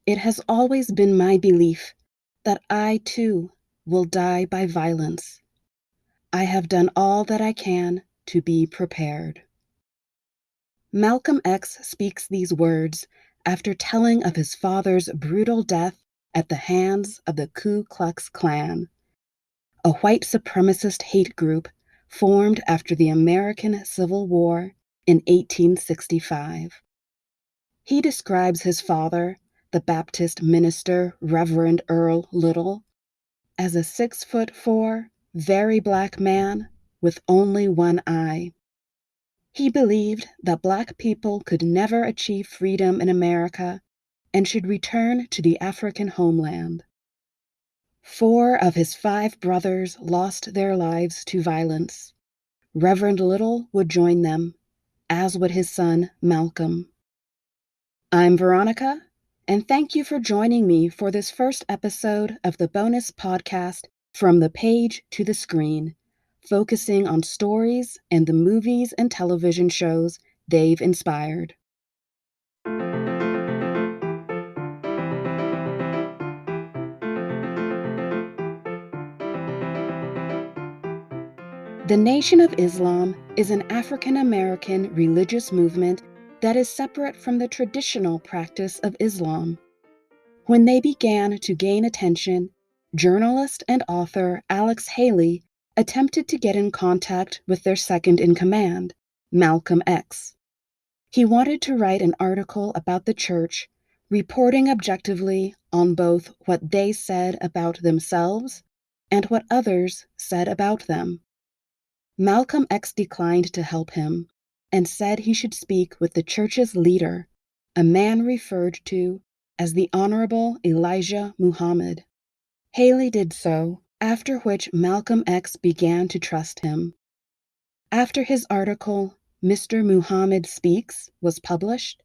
It has always been my belief that I, too, will die by violence. I have done all that I can to be prepared. Malcolm X speaks these words after telling of his father's brutal death at the hands of the Ku Klux Klan, a white supremacist hate group formed after the American Civil War in 1865. He describes his father, the Baptist minister Reverend Earl Little, as a 6'4", very black man with only one eye. He believed that black people could never achieve freedom in America and should return to the African homeland. 4 of his 5 brothers lost their lives to violence. Reverend Little would join them, as would his son Malcolm. I'm Veronica, and thank you for joining me for this first episode of the bonus podcast From the Page to the Screen, focusing on stories and the movies and television shows they've inspired. The Nation of Islam is an African-American religious movement that is separate from the traditional practice of Islam. When they began to gain attention, journalist and author Alex Haley attempted to get in contact with their second-in-command, Malcolm X. He wanted to write an article about the church, reporting objectively on both what they said about themselves and what others said about them. Malcolm X declined to help him and said he should speak with the church's leader, a man referred to as the Honorable Elijah Muhammad. Haley did so, after which Malcolm X began to trust him. After his article, Mr. Muhammad Speaks, was published,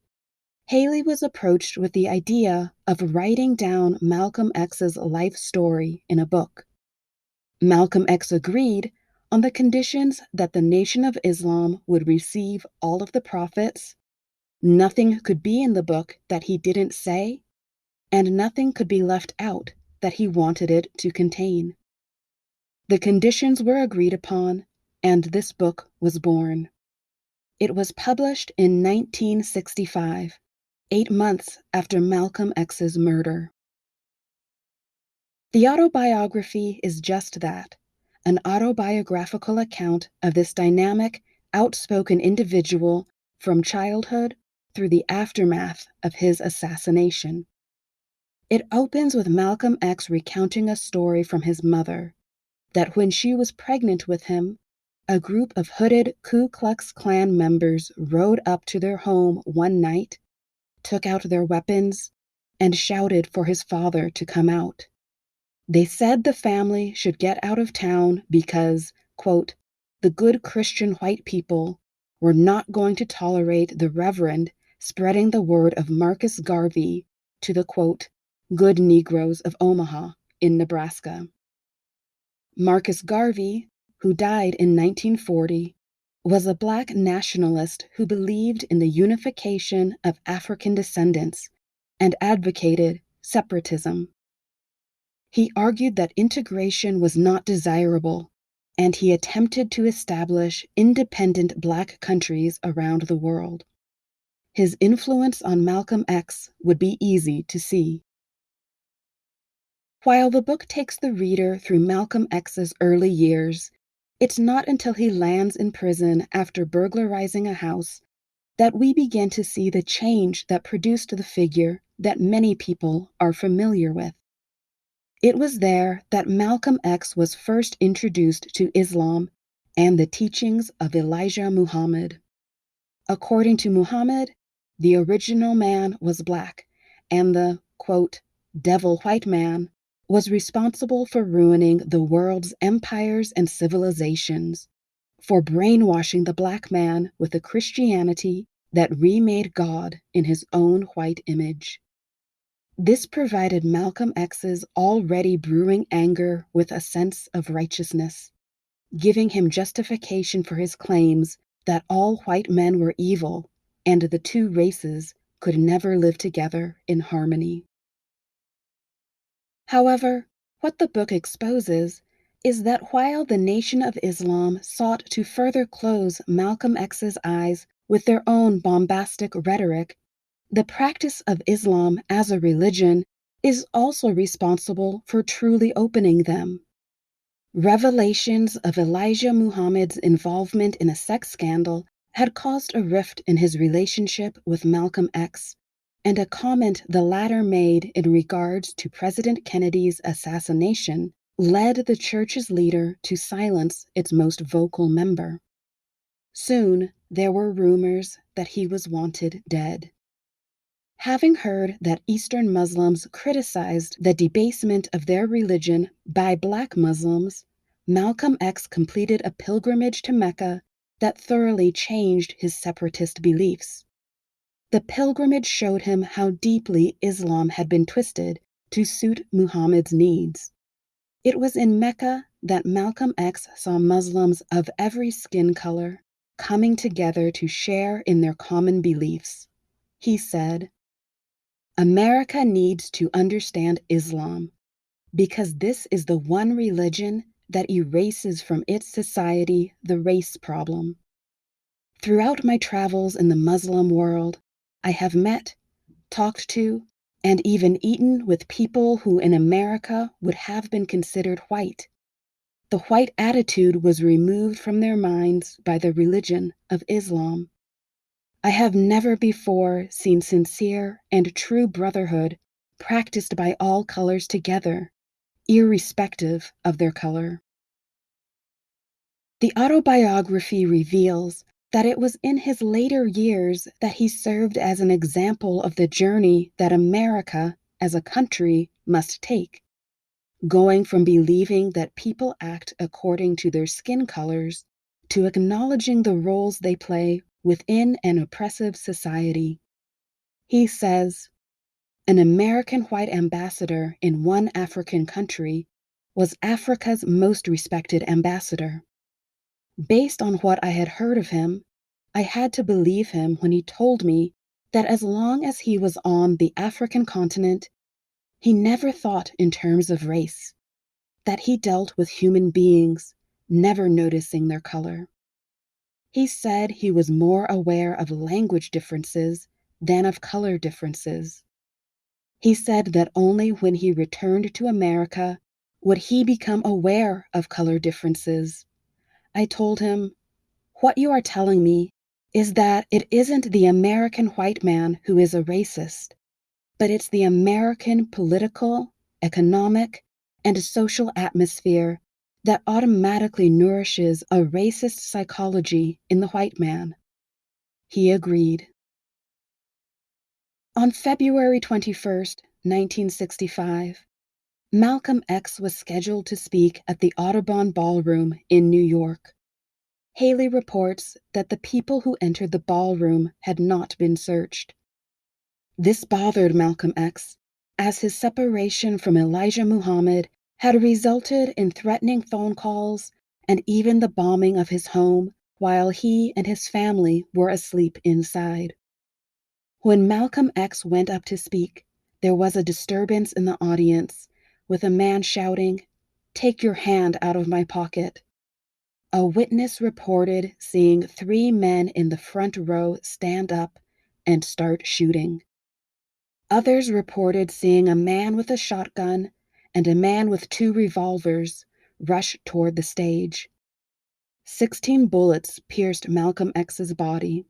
Haley was approached with the idea of writing down Malcolm X's life story in a book. Malcolm X agreed on the conditions that the Nation of Islam would receive all of the profits, nothing could be in the book that he didn't say, and nothing could be left out that he wanted it to contain. The conditions were agreed upon, and this book was born. It was published in 1965, 8 months after Malcolm X's murder. The autobiography is just that, an autobiographical account of this dynamic, outspoken individual from childhood through the aftermath of his assassination. It opens with Malcolm X recounting a story from his mother, that when she was pregnant with him, a group of hooded Ku Klux Klan members rode up to their home one night, took out their weapons, and shouted for his father to come out. They said the family should get out of town because, quote, the good Christian white people were not going to tolerate the Reverend spreading the word of Marcus Garvey to the, quote, good Negroes of Omaha in Nebraska. Marcus Garvey, who died in 1940, was a black nationalist who believed in the unification of African descendants and advocated separatism. He argued that integration was not desirable, and he attempted to establish independent black countries around the world. His influence on Malcolm X would be easy to see. While the book takes the reader through Malcolm X's early years, it's not until he lands in prison after burglarizing a house that we begin to see the change that produced the figure that many people are familiar with. It was there that Malcolm X was first introduced to Islam and the teachings of Elijah Muhammad. According to Muhammad, the original man was black, and the, quote, devil white man was responsible for ruining the world's empires and civilizations, for brainwashing the black man with a Christianity that remade God in his own white image. This provided Malcolm X's already brewing anger with a sense of righteousness, giving him justification for his claims that all white men were evil and the two races could never live together in harmony. However, what the book exposes is that while the Nation of Islam sought to further close Malcolm X's eyes with their own bombastic rhetoric, the practice of Islam as a religion is also responsible for truly opening them. Revelations of Elijah Muhammad's involvement in a sex scandal had caused a rift in his relationship with Malcolm X, and a comment the latter made in regards to President Kennedy's assassination led the church's leader to silence its most vocal member. Soon, there were rumors that he was wanted dead. Having heard that Eastern Muslims criticized the debasement of their religion by Black Muslims, Malcolm X completed a pilgrimage to Mecca that thoroughly changed his separatist beliefs. The pilgrimage showed him how deeply Islam had been twisted to suit Muhammad's needs. It was in Mecca that Malcolm X saw Muslims of every skin color coming together to share in their common beliefs. He said, "America needs to understand Islam because this is the one religion that erases from its society the race problem. Throughout my travels in the Muslim world, I have met, talked to, and even eaten with people who in America would have been considered white. The white attitude was removed from their minds by the religion of Islam. I have never before seen sincere and true brotherhood practiced by all colors together, irrespective of their color." The autobiography reveals that it was in his later years that he served as an example of the journey that America, as a country, must take, going from believing that people act according to their skin colors to acknowledging the roles they play within an oppressive society. He says, "An American white ambassador in one African country was Africa's most respected ambassador. Based on what I had heard of him, I had to believe him when he told me that as long as he was on the African continent, he never thought in terms of race, that he dealt with human beings, never noticing their color. He said he was more aware of language differences than of color differences. He said that only when he returned to America would he become aware of color differences. I told him, 'What you are telling me is that it isn't the American white man who is a racist, but it's the American political, economic, and social atmosphere that automatically nourishes a racist psychology in the white man.' He agreed. On February 21st, 1965, Malcolm X was scheduled to speak at the Audubon Ballroom in New York. Haley reports that the people who entered the ballroom had not been searched. This bothered Malcolm X, as his separation from Elijah Muhammad had resulted in threatening phone calls and even the bombing of his home while he and his family were asleep inside. When Malcolm X went up to speak, there was a disturbance in the audience, with a man shouting, "Take your hand out of my pocket." A witness reported seeing 3 men in the front row stand up and start shooting. Others reported seeing a man with a shotgun and a man with 2 revolvers rush toward the stage. 16 bullets pierced Malcolm X's body.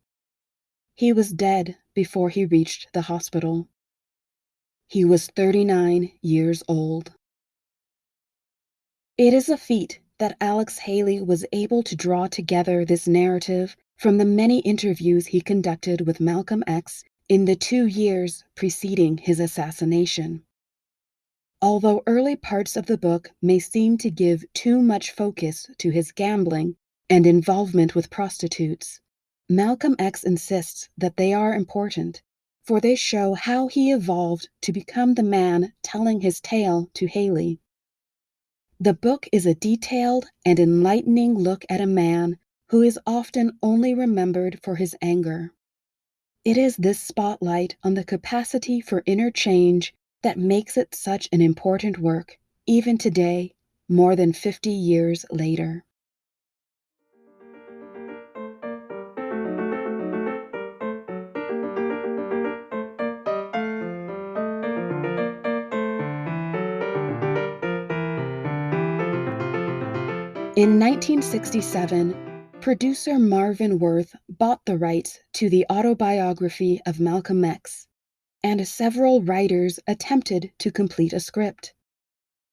He was dead before he reached the hospital. He was 39 years old. It is a feat that Alex Haley was able to draw together this narrative from the many interviews he conducted with Malcolm X in the 2 years preceding his assassination. Although early parts of the book may seem to give too much focus to his gambling and involvement with prostitutes, Malcolm X insists that they are important, for they show how he evolved to become the man telling his tale to Haley. The book is a detailed and enlightening look at a man who is often only remembered for his anger. It is this spotlight on the capacity for inner change that makes it such an important work, even today, more than 50 years later. In 1967, producer Marvin Worth bought the rights to the autobiography of Malcolm X, and several writers attempted to complete a script.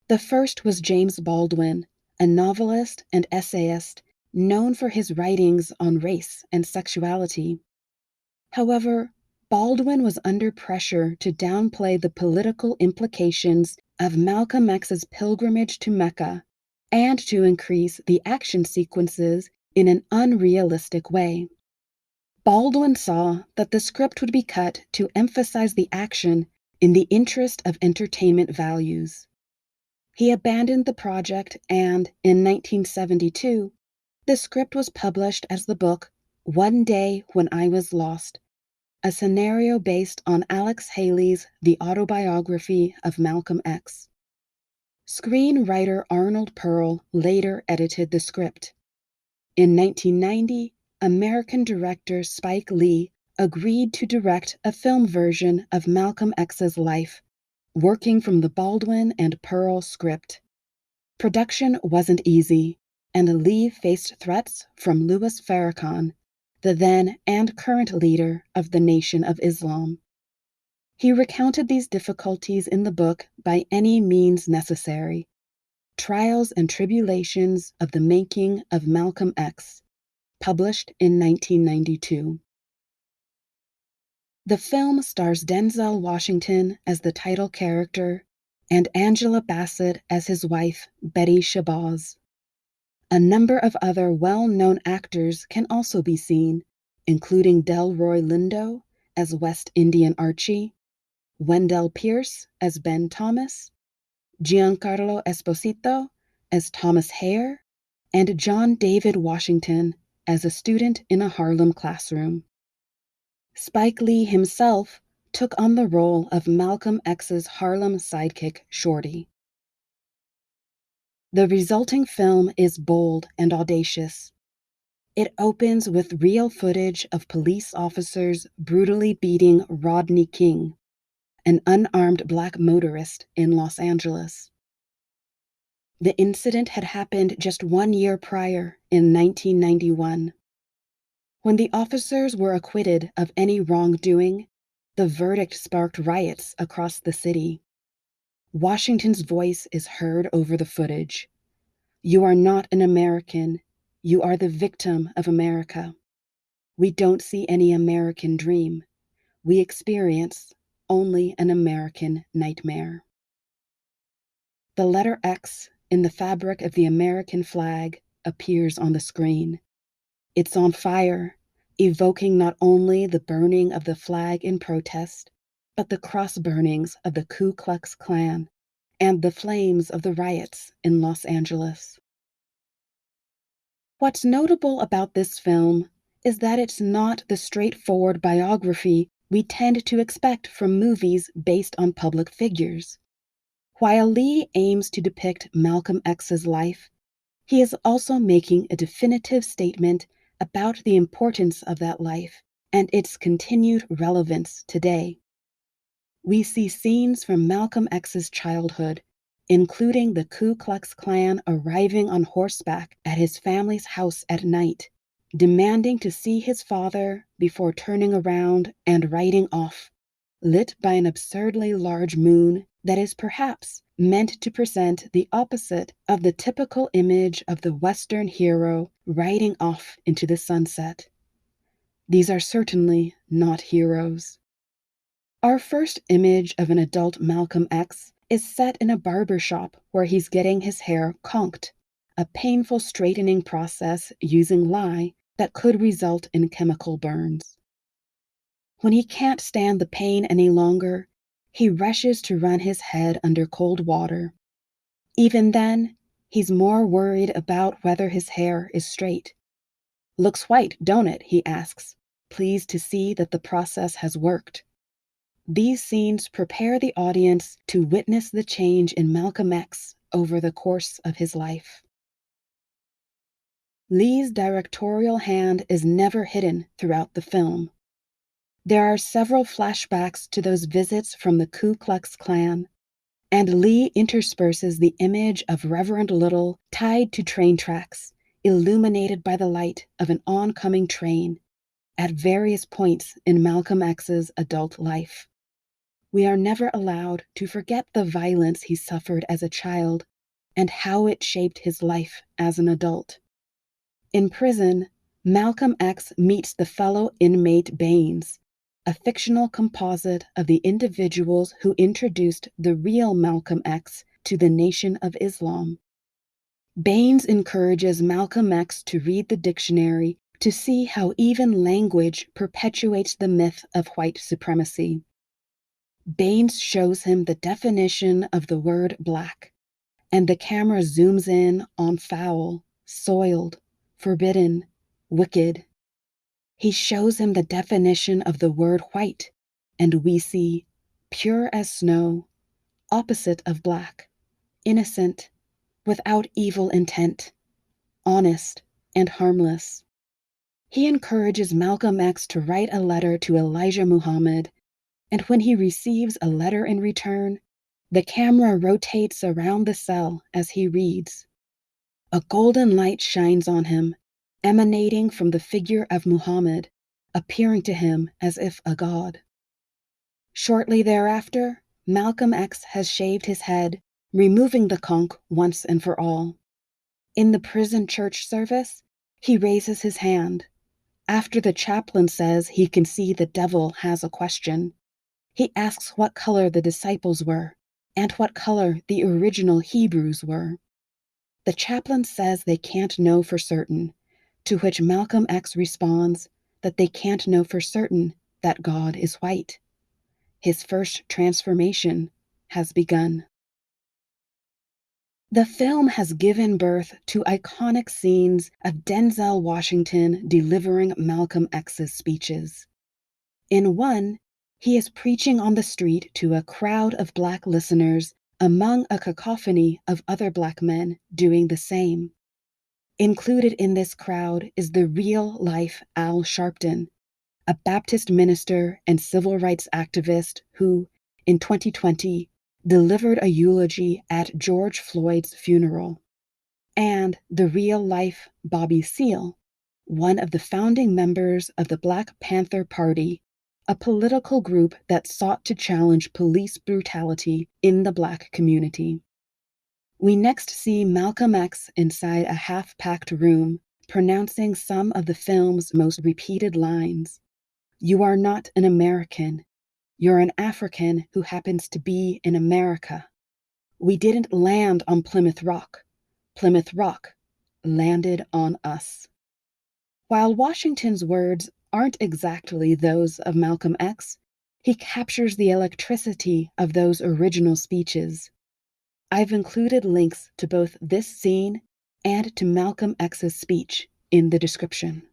The first was James Baldwin, a novelist and essayist known for his writings on race and sexuality. However, Baldwin was under pressure to downplay the political implications of Malcolm X's pilgrimage to Mecca and to increase the action sequences in an unrealistic way. Baldwin saw that the script would be cut to emphasize the action in the interest of entertainment values. He abandoned the project and, in 1972, the script was published as the book One Day When I Was Lost, a scenario based on Alex Haley's The Autobiography of Malcolm X. Screenwriter Arnold Pearl later edited the script. In 1990, American director Spike Lee agreed to direct a film version of Malcolm X's life, working from the Baldwin and Pearl script. Production wasn't easy, and Lee faced threats from Louis Farrakhan, the then and current leader of the Nation of Islam. He recounted these difficulties in the book By Any Means Necessary: Trials and Tribulations of the Making of Malcolm X, published in 1992. The film stars Denzel Washington as the title character and Angela Bassett as his wife, Betty Shabazz. A number of other well-known actors can also be seen, including Delroy Lindo as West Indian Archie, Wendell Pierce as Ben Thomas, Giancarlo Esposito as Thomas Hare, and John David Washington as a student in a Harlem classroom. Spike Lee himself took on the role of Malcolm X's Harlem sidekick, Shorty. The resulting film is bold and audacious. It opens with real footage of police officers brutally beating Rodney King, an unarmed black motorist in Los Angeles. The incident had happened just 1 year prior, in 1991. When the officers were acquitted of any wrongdoing, the verdict sparked riots across the city. Washington's voice is heard over the footage. "You are not an American. You are the victim of America. We don't see any American dream. We experience only an American nightmare." The letter X in the fabric of the American flag appears on the screen. It's on fire, evoking not only the burning of the flag in protest, but the cross burnings of the Ku Klux Klan and the flames of the riots in Los Angeles. What's notable about this film is that it's not the straightforward biography we tend to expect from movies based on public figures. While Lee aims to depict Malcolm X's life, he is also making a definitive statement about the importance of that life and its continued relevance today. We see scenes from Malcolm X's childhood, including the Ku Klux Klan arriving on horseback at his family's house at night, demanding to see his father before turning around and riding off, lit by an absurdly large moon that is perhaps meant to present the opposite of the typical image of the Western hero riding off into the sunset. These are certainly not heroes. Our first image of an adult Malcolm X is set in a barber shop where he's getting his hair conked, a painful straightening process using lye that could result in chemical burns. When he can't stand the pain any longer, he rushes to run his head under cold water. Even then, he's more worried about whether his hair is straight. "Looks white, don't it?" he asks, pleased to see that the process has worked. These scenes prepare the audience to witness the change in Malcolm X over the course of his life. Lee's directorial hand is never hidden throughout the film. There are several flashbacks to those visits from the Ku Klux Klan, and Lee intersperses the image of Reverend Little tied to train tracks, illuminated by the light of an oncoming train, at various points in Malcolm X's adult life. We are never allowed to forget the violence he suffered as a child and how it shaped his life as an adult. In prison, Malcolm X meets the fellow inmate Baines, a fictional composite of the individuals who introduced the real Malcolm X to the Nation of Islam. Baines encourages Malcolm X to read the dictionary to see how even language perpetuates the myth of white supremacy. Baines shows him the definition of the word black, and the camera zooms in on foul, soiled, forbidden, wicked. He shows him the definition of the word white, and we see pure as snow, opposite of black, innocent, without evil intent, honest and harmless. He encourages Malcolm X to write a letter to Elijah Muhammad, and when he receives a letter in return, the camera rotates around the cell as he reads. A golden light shines on him, emanating from the figure of Muhammad, appearing to him as if a god. Shortly thereafter, Malcolm X has shaved his head, removing the conch once and for all. In the prison church service, he raises his hand. After the chaplain says he can see the devil has a question, he asks what color the disciples were and what color the original Hebrews were. The chaplain says they can't know for certain, to which Malcolm X responds that they can't know for certain that God is white. His first transformation has begun. The film has given birth to iconic scenes of Denzel Washington delivering Malcolm X's speeches. In one, he is preaching on the street to a crowd of Black listeners among a cacophony of other Black men doing the same. Included in this crowd is the real-life Al Sharpton, a Baptist minister and civil rights activist who, in 2020, delivered a eulogy at George Floyd's funeral, and the real-life Bobby Seale, one of the founding members of the Black Panther Party, a political group that sought to challenge police brutality in the Black community. We next see Malcolm X inside a half-packed room, pronouncing some of the film's most repeated lines. "You are not an American. You're an African who happens to be in America. We didn't land on Plymouth Rock. Plymouth Rock landed on us." While Washington's words aren't exactly those of Malcolm X, he captures the electricity of those original speeches. I've included links to both this scene and to Malcolm X's speech in the description.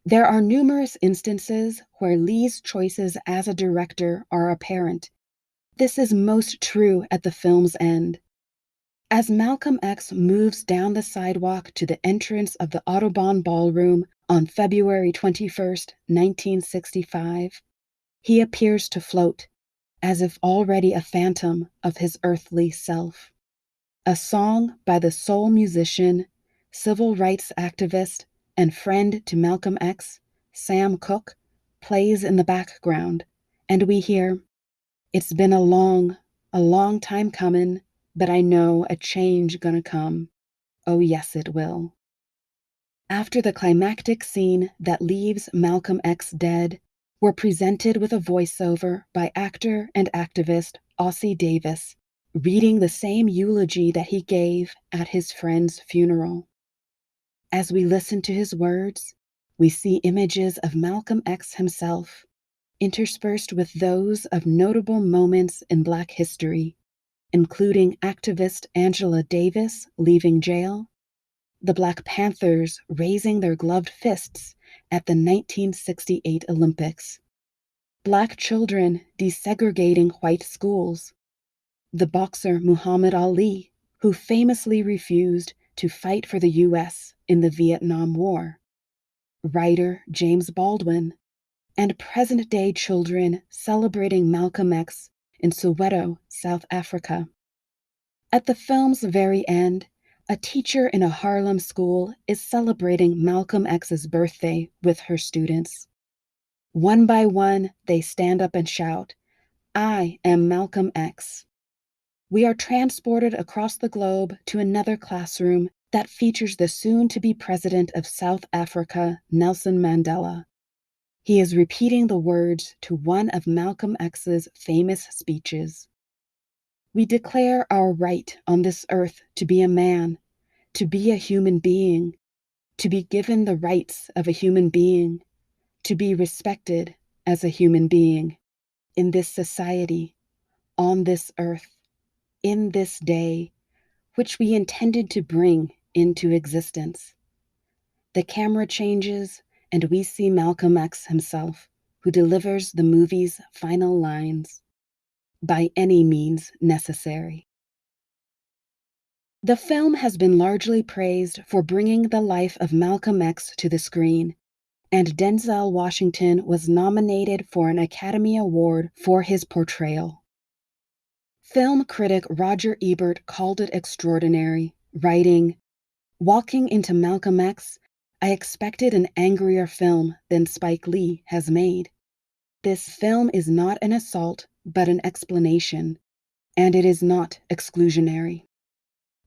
There are numerous instances where Lee's choices as a director are apparent. This is most true at the film's end. As Malcolm X moves down the sidewalk to the entrance of the Audubon Ballroom on February 21st, 1965, he appears to float, as if already a phantom of his earthly self. A song by the soul musician, civil rights activist, and friend to Malcolm X, Sam Cooke, plays in the background, and we hear, "It's been a long time comin', but I know a change gonna come. Oh yes, it will." After the climactic scene that leaves Malcolm X dead, we're presented with a voiceover by actor and activist Ossie Davis, reading the same eulogy that he gave at his friend's funeral. As we listen to his words, we see images of Malcolm X himself, interspersed with those of notable moments in Black history, including activist Angela Davis leaving jail, the Black Panthers raising their gloved fists at the 1968 Olympics, Black children desegregating white schools, the boxer Muhammad Ali, who famously refused to fight for the U.S. in the Vietnam War, writer James Baldwin, and present-day children celebrating Malcolm X in Soweto, South Africa. At the film's very end, a teacher in a Harlem school is celebrating Malcolm X's birthday with her students. One by one, they stand up and shout, "I am Malcolm X." We are transported across the globe to another classroom that features the soon-to-be president of South Africa, Nelson Mandela. He is repeating the words to one of Malcolm X's famous speeches. We declare our right on this earth to be a man, to be a human being, to be given the rights of a human being, to be respected as a human being, in this society, on this earth, in this day, which we intended to bring into existence. The camera changes, and we see Malcolm X himself, who delivers the movie's final lines, "By any means necessary." The film has been largely praised for bringing the life of Malcolm X to the screen, and Denzel Washington was nominated for an Academy Award for his portrayal. Film critic Roger Ebert called it extraordinary, writing, "Walking into Malcolm X, I expected an angrier film than Spike Lee has made. This film is not an assault, but an explanation, and it is not exclusionary.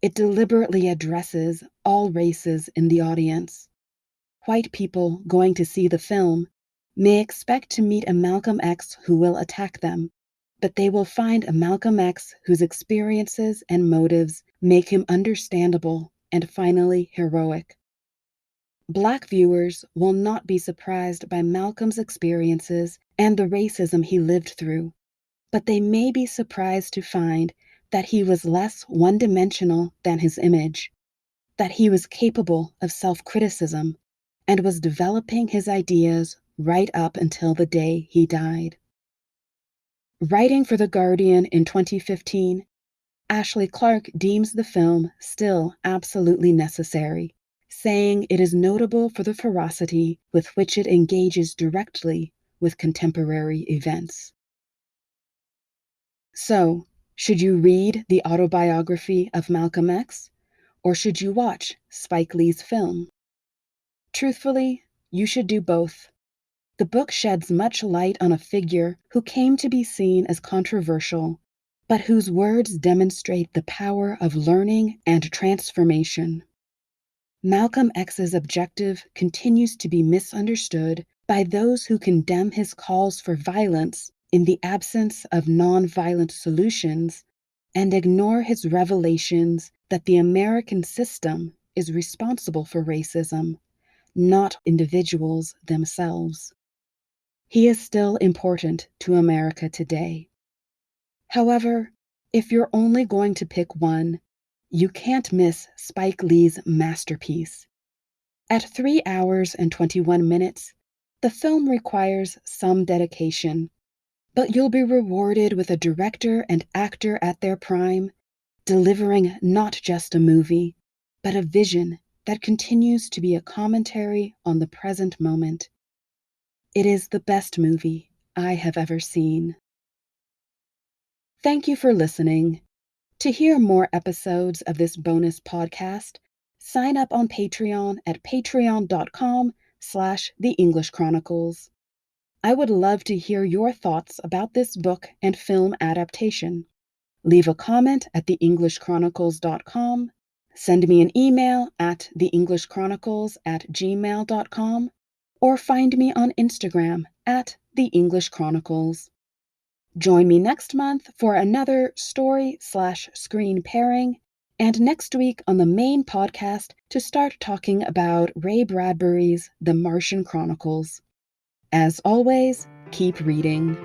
It deliberately addresses all races in the audience. White people going to see the film may expect to meet a Malcolm X who will attack them, but they will find a Malcolm X whose experiences and motives make him understandable and finally heroic. Black viewers will not be surprised by Malcolm's experiences and the racism he lived through, but they may be surprised to find that he was less one-dimensional than his image, that he was capable of self-criticism and was developing his ideas right up until the day he died. Writing for The Guardian in 2015, Ashley Clark deems the film still absolutely necessary, saying it is notable for the ferocity with which it engages directly with contemporary events. So, should you read the autobiography of Malcolm X, or should you watch Spike Lee's film? Truthfully, you should do both. The book sheds much light on a figure who came to be seen as controversial, but whose words demonstrate the power of learning and transformation. Malcolm X's objective continues to be misunderstood by those who condemn his calls for violence in the absence of nonviolent solutions and ignore his revelations that the American system is responsible for racism, not individuals themselves. He is still important to America today. However, if you're only going to pick one, you can't miss Spike Lee's masterpiece. At 3 hours and 21 minutes, the film requires some dedication, but you'll be rewarded with a director and actor at their prime, delivering not just a movie, but a vision that continues to be a commentary on the present moment. It is the best movie I have ever seen. Thank you for listening. To hear more episodes of this bonus podcast, sign up on Patreon at patreon.com/The English Chronicles. I would love to hear your thoughts about this book and film adaptation. Leave a comment at theenglishchronicles.com, send me an email at theenglishchronicles@gmail.com, or find me on Instagram at The English Chronicles. Join me next month for another story/screen pairing, and next week on the main podcast to start talking about Ray Bradbury's The Martian Chronicles. As always, keep reading.